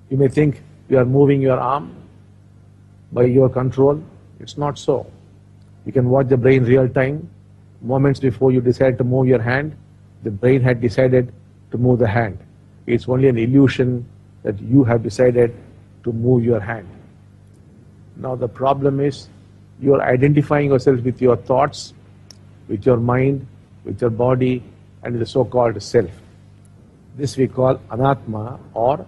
You may think you are moving your arm by your control. It's not so. You can watch the brain real time. Moments before you decide to move your hand, the brain had decided to move the hand. It's only an illusion that you have decided to move your hand. Now the problem is you are identifying yourself with your thoughts, with your mind, with your body, and the so-called self. This we call Anatma, or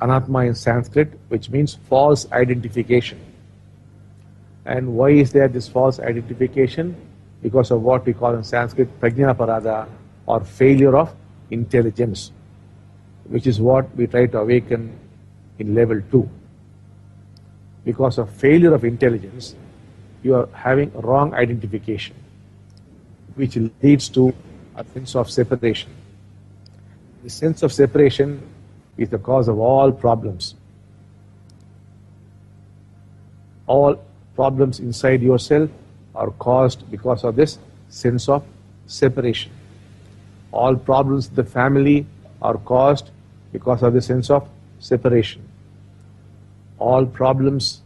Anatma in Sanskrit, which means false identification. And why is there this false identification? Because of what we call in Sanskrit PragnaParada, or failure of intelligence, which is what we try to awaken in level 2. Because of failure of intelligence, you are having wrong identification, which leads to a sense of separation. The sense of separation is the cause of all problems. All problems inside yourself are caused because of this sense of separation. All problems in the family are caused because of the sense of separation. All problems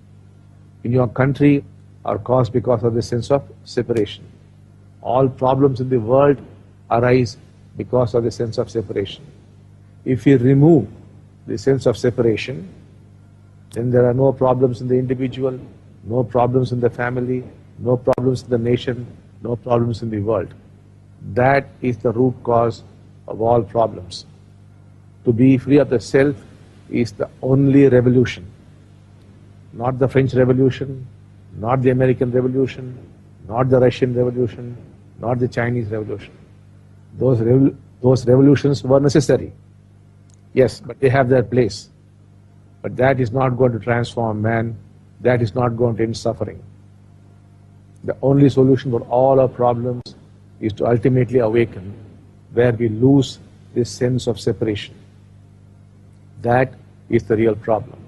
in your country are caused because of the sense of separation. All problems in the world arise because of the sense of separation. If you remove the sense of separation, then there are no problems in the individual, no problems in the family, no problems in the nation, no problems in the world. That is the root cause of all problems. To be free of the self is the only revolution. Not the French Revolution, not the American Revolution, not the Russian Revolution, not the Chinese Revolution. Those revolutions were necessary. Yes, but they have their place. But that is not going to transform man. That is not going to end suffering. The only solution for all our problems is to ultimately awaken, where we lose this sense of separation. That is the real problem.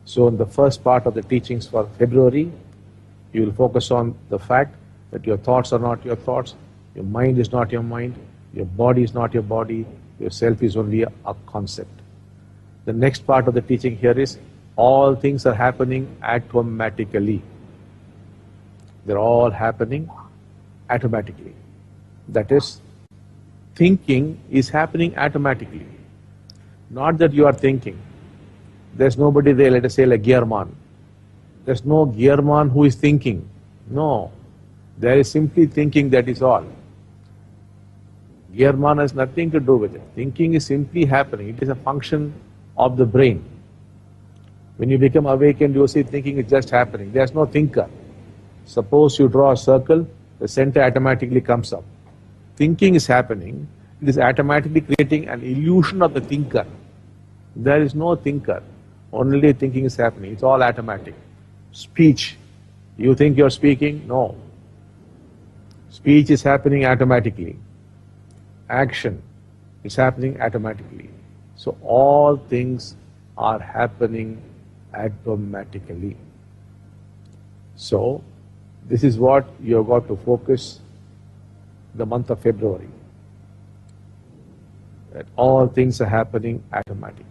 So in the first part of the teachings for February, you will focus on the fact that your thoughts are not your thoughts, your mind is not your mind, your body is not your body, your self is only a concept. The next part of the teaching here is all things are happening automatically. They're all happening automatically. That is, thinking is happening automatically. Not that you are thinking. There's nobody there, let us say like gearman. There's no gearman who is thinking. No. There is simply thinking, that is all. Gearman has nothing to do with it. Thinking is simply happening. It is a function of the brain. When you become awakened, you see thinking is just happening. There's no thinker. Suppose you draw a circle, the center automatically comes up. Thinking is happening. It is automatically creating an illusion of the thinker. There is no thinker. Only thinking is happening. It's all automatic. Speech. You think you're speaking? No. Speech is happening automatically. Action is happening automatically. So all things are happening automatically. So this is what you have got to focus the month of February. That all things are happening automatically.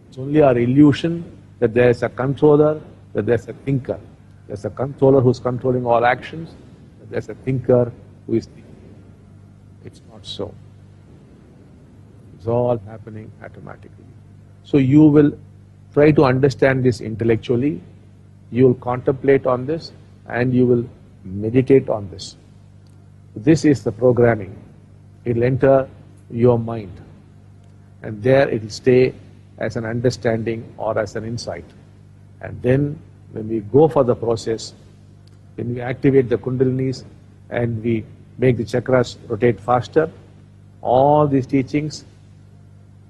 It's only our illusion that there is a controller, that there's a thinker. There's a controller who's controlling all actions, that there's a thinker who is thinking. It's not so. It's all happening automatically. So you will try to understand this intellectually, you will contemplate on this, and you will meditate on this. This is the programming. It will enter your mind, and there it will stay as an understanding or as an insight. And then when we go for the process, when we activate the kundalinis and we make the chakras rotate faster, all these teachings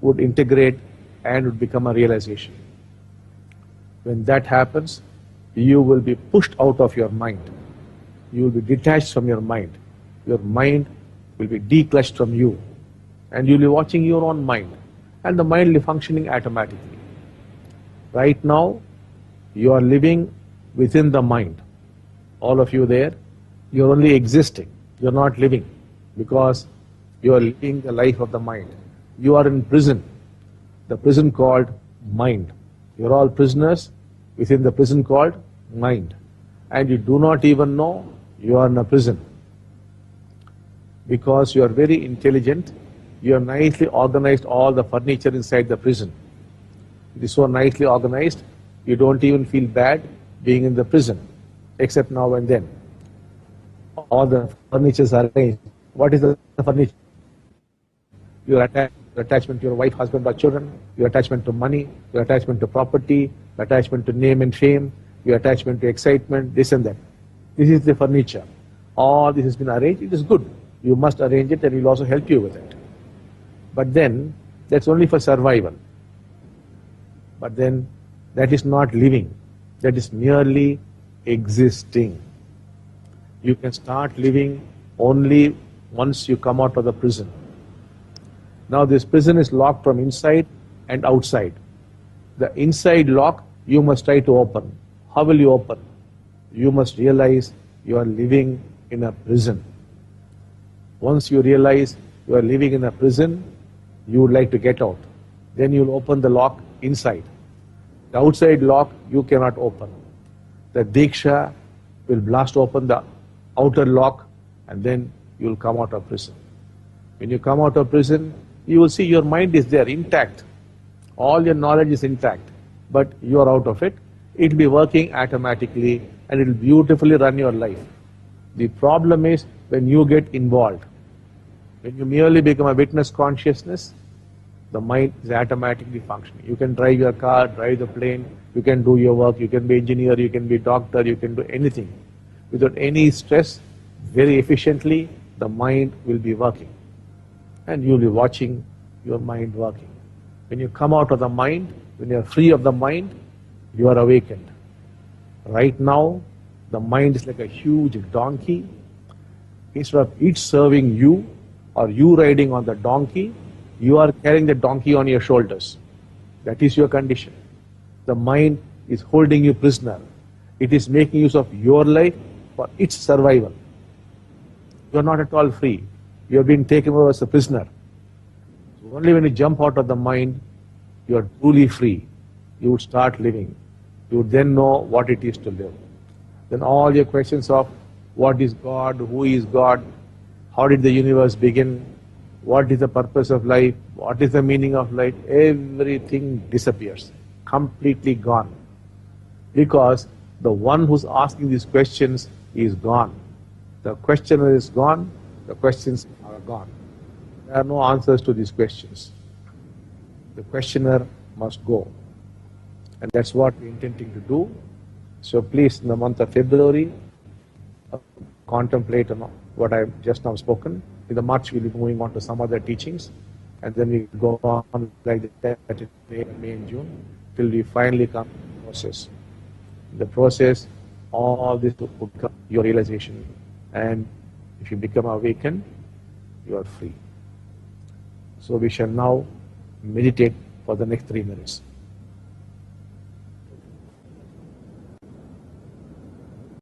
would integrate and would become a realization. When that happens, you will be pushed out of your mind. You will be detached from your mind. Your mind will be decluttered from you, and you will be watching your own mind, and the mind will be functioning automatically. Right now, you are living within the mind. All of you there, you are only existing. You are not living, because you are living the life of the mind. You are in prison, the prison called mind. You're all prisoners within the prison called mind. And you do not even know you are in a prison. Because you are very intelligent, you have nicely organized all the furniture inside the prison. It is so nicely organized, you don't even feel bad being in the prison, except now and then. All the furniture are arranged. What is the furniture? Your attachment to your wife, husband, or children, your attachment to money, your attachment to property, your attachment to name and fame, your attachment to excitement, this and that. This is the furniture. All this has been arranged. It is good. You must arrange it, and we will also help you with it. But then, that's only for survival. But then, that is not living. That is merely existing. You can start living only once you come out of the prison. Now this prison is locked from inside and outside. The inside lock you must try to open. How will you open? You must realize you are living in a prison. Once you realize you are living in a prison, you would like to get out. Then you will open the lock inside. The outside lock you cannot open. The Diksha will blast open the outer lock, and then you will come out of prison. When you come out of prison, you will see your mind is there, intact. All your knowledge is intact, but you are out of it. It will be working automatically, and it will beautifully run your life. The problem is when you get involved. When you merely become a witness consciousness, the mind is automatically functioning. You can drive your car, drive the plane, you can do your work, you can be engineer, you can be doctor, you can do anything. Without any stress, very efficiently, the mind will be working. And you will be watching your mind working. When you come out of the mind, when you are free of the mind, you are awakened. Right now, the mind is like a huge donkey. Instead of it serving you, or you riding on the donkey, you are carrying the donkey on your shoulders. That is your condition. The mind is holding you prisoner. It is making use of your life for its survival. You are not at all free. You are being taken over as a prisoner. So only when you jump out of the mind, you are truly free. You would start living. You would then know what it is to live. Then all your questions of what is God, who is God, how did the universe begin, what is the purpose of life, what is the meaning of life, everything disappears, completely gone. Because the one who's asking these questions is gone. The questioner is gone, the questions are gone. There are no answers to these questions. The questioner must go. And that's what we're intending to do. So please, in the month of February, contemplate on what I've just now spoken. In the March, we'll be moving on to some other teachings. And then we go on like that in May and June, till we finally come to the process. In the process, all this will become your realization. And if you become awakened, you are free. So we shall now meditate for the next 3 minutes.